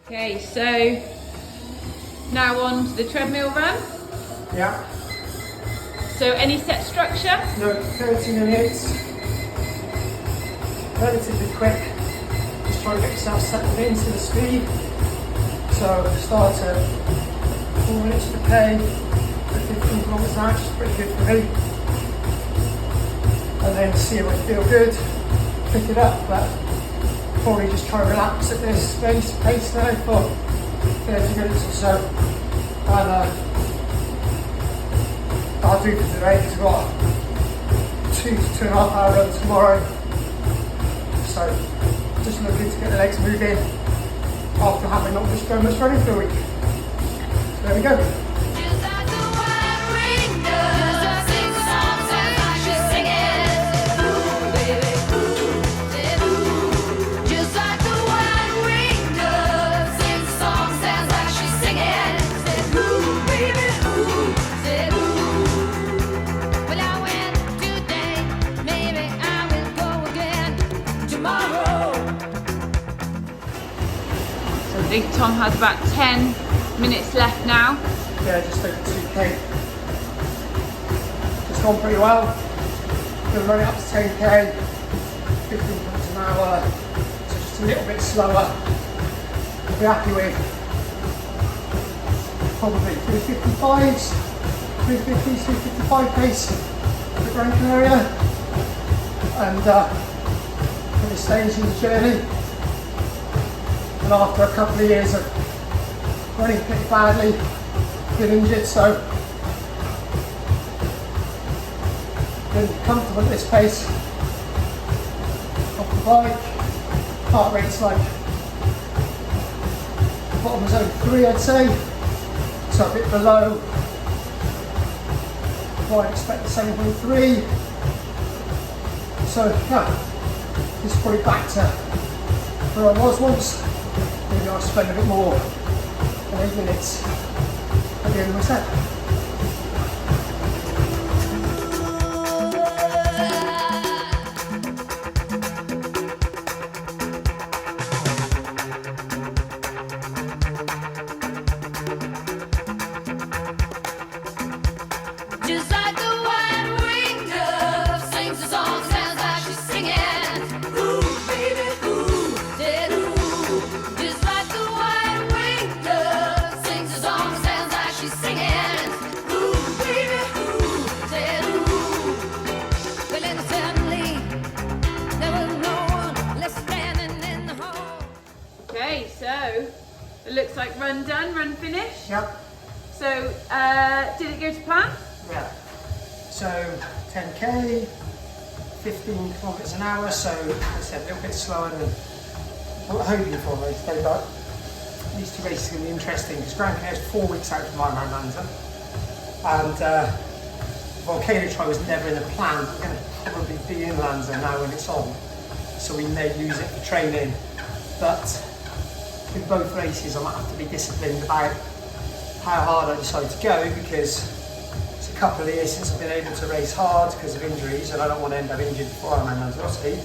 Okay, so now on to the treadmill run. Yeah. So any set structure? No, 30 minutes. Relatively quick. Just try to get yourself settled into the speed. So start at 4 minutes per K, 15 kilometers an hour, which is pretty good for me. And then see when you feel good, pick it up. But probably just try to relax at this pace now for 30 minutes or so. And I'll do for today because I've got a 2 to 2.5 hour run tomorrow. So just looking to get the legs moving after having not just done much running for a week. So there we go. I think Tom has about 10 minutes left now. Yeah, just over 2K. It's gone pretty well. Gonna run it up to 10K, 15 kilometers an hour, so just a little bit slower. I'll be happy with probably 355s, 350s, 355 pace for the Gran Canaria. And for this stage in the journey. And after a couple of years of running pretty badly, been injured, so been comfortable at this pace. Off the bike, heart rate's like bottom of zone 3, I'd say, so a bit below what I'd expect the 7.3. So yeah, it's probably back to where I was once. Maybe I'll spend a bit more than 8 minutes at the end of my set. Just like the one-winged dove sings a song, sounds like she's singing. Ooh, baby, ooh, did ooh. Just like the one-winged dove sings a song, sounds like she's singing. Ooh, baby, ooh, did ooh. But then suddenly there was no one left standing in the hall. Okay, so it looks like run done, run finished. Yep. So did it go to plan? Yeah. So 10K, 15 kilometers an hour, so as I said, a little bit slower than what I'm hoping for race day, but these two races are going to be interesting because Gran Canaria is 4 weeks out from Ironman Lanza, and Volcano Try was never in the plan. We're going to probably be in Lanza now when it's on, so we may use it for training, but with both races I might have to be disciplined about how hard I decide to go, because it's a couple of years since I've been able to race hard because of injuries, and I don't want to end up injured before I'm in Lanzarote.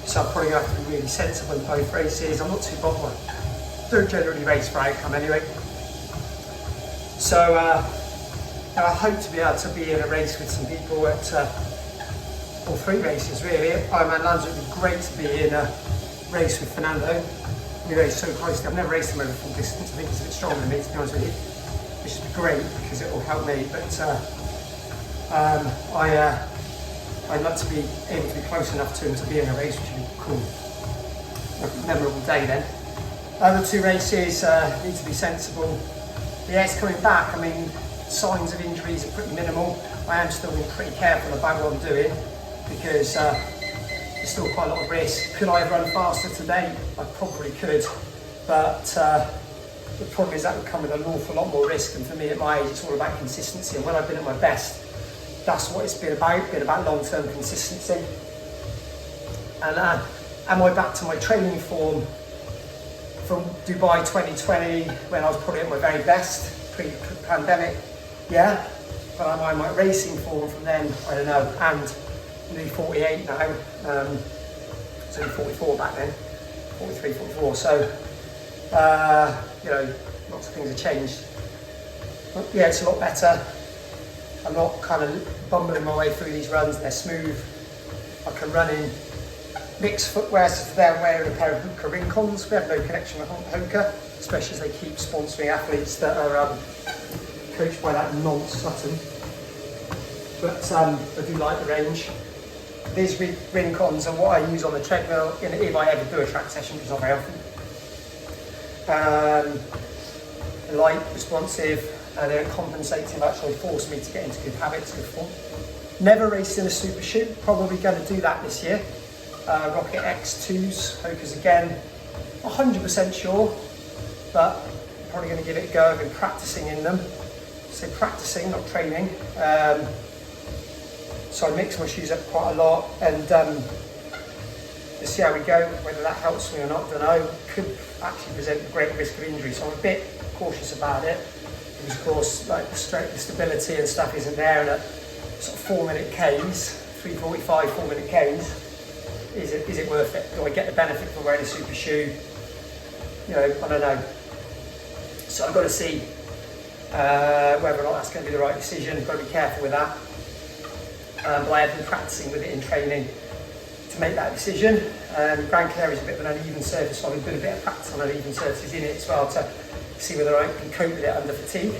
So I'm probably going to have to be really sensible in both races. I'm not too bothered. Don't generally race for outcome anyway. So I hope to be able to be in a race with some people at all 3 races really. Ironman Lanza would be great to be in a race with Fernando. We race so closely. I've never raced him over full distance. I think he's a bit stronger than me, to be honest with you, which would be great because it will help me. But I'd like to be able to be close enough to him to be in a race, which would be cool. A memorable day then. Other 2 races need to be sensible. Yeah, it's coming back. I mean, signs of injuries are pretty minimal. I am still being pretty careful about what I'm doing because there's still quite a lot of risk. Could I have run faster today? I probably could, but the problem is that would come with an awful lot more risk, and for me at my age it's all about consistency, and when I've been at my best, that's what it's been about long-term consistency. And am I back to my training form from Dubai 2020 when I was probably at my very best, pre-pandemic? Yeah, but am I in my racing form from then? I don't know. And nearly 48 now. It's only 44 back then, 43, 44. So, you know, lots of things have changed. But yeah, it's a lot better. I'm not kind of bumbling my way through these runs. They're smooth. I can run in mixed footwear, so today I'm wearing a pair of Hoka Rincons. We have no connection with Hoka, especially as they keep sponsoring athletes that are coached by that nonce Sutton. But I do like the range. These Rincons are what I use on the treadmill if I ever do a track session, which is not very often. Light, responsive, they don't compensate to actually force me to get into good habits, good form. Never raced in a super shoe, probably going to do that this year. Rocket X2s, Hokas again, 100% sure, but I'm probably going to give it a go. I've been practicing in them. So practicing, not training. So I mix my shoes up quite a lot, and to see how we go, whether that helps me or not, I don't know. Could actually present a great risk of injury, so I'm a bit cautious about it. Because of course, like the stability and stuff isn't there, and at sort of 4-minute Ks, 3:45, 4-minute Ks, is it worth it? Do I get the benefit from wearing a super shoe? You know, I don't know. So I've got to see whether or not that's going to be the right decision. I've got to be careful with that. But I have been practicing with it in training to make that decision. Gran Canaria is a bit of an uneven surface, so I've been doing a bit of practice on uneven surfaces in it as well to see whether I can cope with it under fatigue.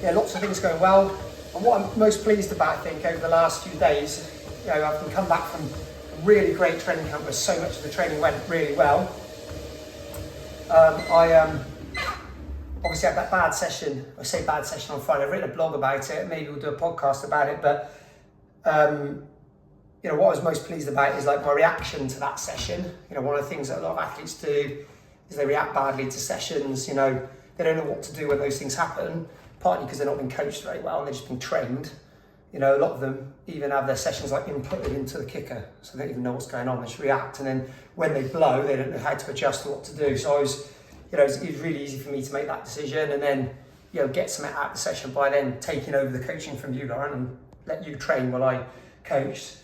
Yeah, lots of things going well. And what I'm most pleased about, I think, over the last few days, you know, I've come back from a really great training camp where so much of the training went really well. I obviously had that bad session on Friday. I've written a blog about it, maybe we'll do a podcast about it, but you know, what I was most pleased about is like my reaction to that session. You know, one of the things that a lot of athletes do is they react badly to sessions. You know, they don't know what to do when those things happen, partly because they're not being coached very well and they're just being trained. You know, a lot of them even have their sessions like inputted into the kicker, so they don't even know what's going on, they just react, and then when they blow, they don't know how to adjust or what to do. So I was, you know, it was really easy for me to make that decision and then, you know, get something out of the session by then taking over the coaching from you, Lauren, and let you train while I coached.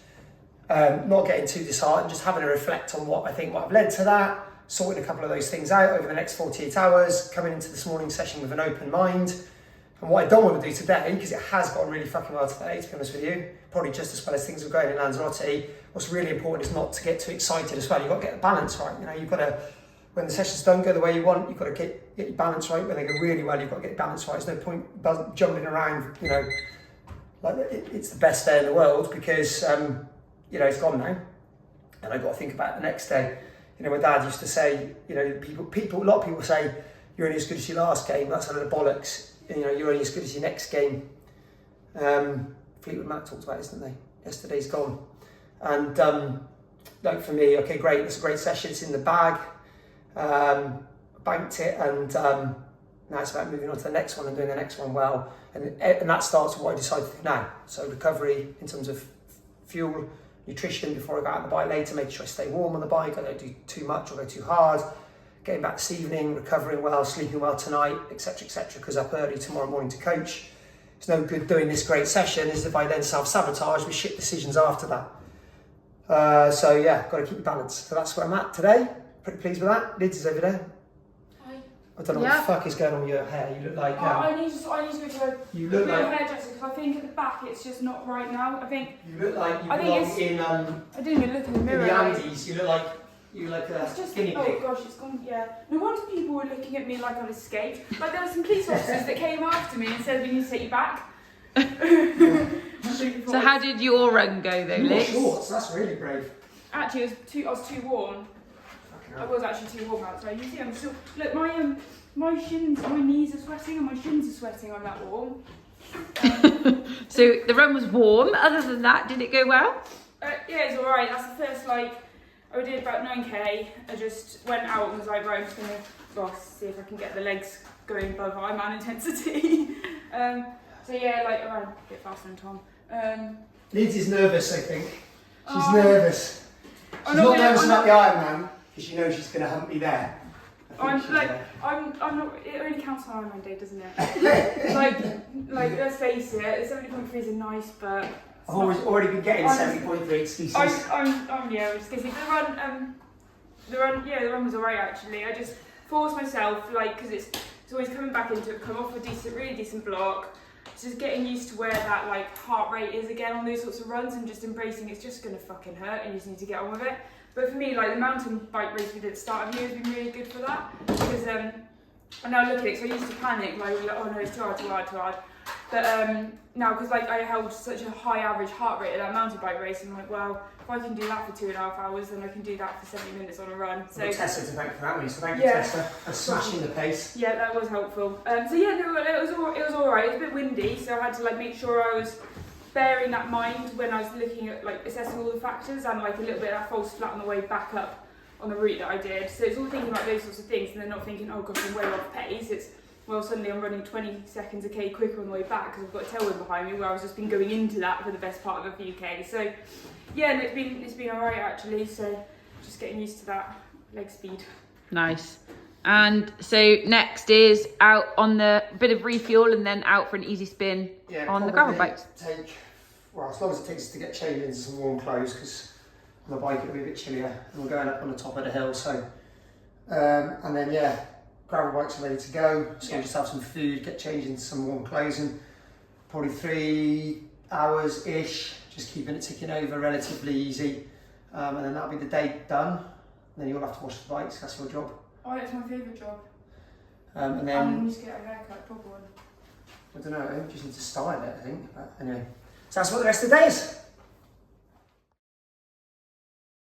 Not getting too disheartened, just having to reflect on what I think might have led to that, sorting a couple of those things out over the next 48 hours, coming into this morning's session with an open mind. And what I don't want to do today, because it has gone really fucking well today, to be honest with you, probably just as well as things are going in Lanzarote, what's really important is not to get too excited as well. You've got to get the balance right. You know, you've got to, when the sessions don't go the way you want, you've got to get your balance right. When they go really well, you've got to get your balance right. There's no point jumping around, you know, like it's the best day in the world because, you know, it's gone now. And I've got to think about the next day. You know, my dad used to say, you know, a lot of people say, you're only as good as your last game. That's a load of bollocks. You know, you're only as good as your next game. Fleetwood Mac talked about it, didn't they? Yesterday's gone. And like for me, okay, great, it's a great session, it's in the bag. Banked it, and now it's about moving on to the next one and doing the next one well. And that starts with what I decided to do now. So recovery in terms of fuel, nutrition before I go out on the bike later, making sure I stay warm on the bike, I don't do too much or go too hard. Getting back this evening, recovering well, sleeping well tonight, etc., because up early tomorrow morning to coach. It's no good doing this great session is if I then self-sabotage with shit decisions after that. So yeah, got to keep the balance. So that's where I'm at today. Pretty pleased with that. Liz is over there. Hi. I don't know what the fuck is going on with your hair. You look like... I need to go to you look a like hairdresser because I think at the back it's just not right now. I think... You look like you belong in... I didn't even look in the mirror. In the Andes. You look like... You look a guinea pig. Oh gosh, it's gone, yeah. No wonder people were looking at me like I'd escaped. Like there were some police officers that came after me and said we need to take you back. So how did your run go though, Liz? Shorts, that's really brave. Actually, I was too warm. I was actually too warm outside. You see, I'm still... Look, my shins, my knees are sweating and my shins are sweating. I'm that warm. So the run was warm. Other than that, did it go well? Yeah, it's alright. That's the first, like... I did about 9k. I just went out and was like, right, I'm just going to see if I can get the legs going above Ironman intensity. So yeah, like I ran a bit faster than Tom. Liz is nervous, I think. She's nervous. She's not nervous about the Ironman because she knows she's going to hunt me there. I'm not. It only counts on Ironman day, doesn't it? like let's face it, 70.3 is nice, but I've already been getting 70.3 excuses. I'm just gonna say the run was alright actually. I just forced myself, like, because it's always coming back into it, come off a really decent block. Just getting used to where that like heart rate is again on those sorts of runs, and just embracing it's just gonna fucking hurt, and you just need to get on with it. But for me, like the mountain bike race we did at the start of the year has been really good for that, because I now look at it, so I used to panic, like, oh no, it's too hard. But now, because like I held such a high average heart rate at that mountain bike race, I'm like, well, if I can do that for 2.5 hours, then I can do that for 70 minutes on a run. So Tessa to thank for that one, so thank you, Tessa, for smashing the pace. Yeah, that was helpful. So yeah, no, it was alright. It was a bit windy, so I had to like make sure I was bearing that mind when I was looking at like assessing all the factors, and like a little bit of that false flat on the way back up on the route that I did. So it's all thinking about those sorts of things, and then not thinking, oh gosh, I'm way off pace. It's, well, suddenly I'm running 20 seconds a k quicker on the way back because I've got a tailwind behind me, where I was just been going into that for the best part of a few k. So yeah, and it's been alright actually. So just getting used to that leg speed. Nice. And so next is out on the bit of refuel, and then out for an easy spin on the gravel bikes. Well, as long as it takes us to get changed into some warm clothes, because on the bike it'll be a bit chillier, and we're going up on the top of the hill. So, and then gravel bikes are ready to go. So we'll just have some food, get changed into some warm clothes, and probably 3 hours ish, just keeping it ticking over relatively easy, and then that'll be the day done. And then you'll have to wash the bikes. That's your job. Oh, it's my favourite job. And then I need to get a haircut, a proper one. I don't know. I just need to style it, I think. But anyway, so that's what the rest of the day is.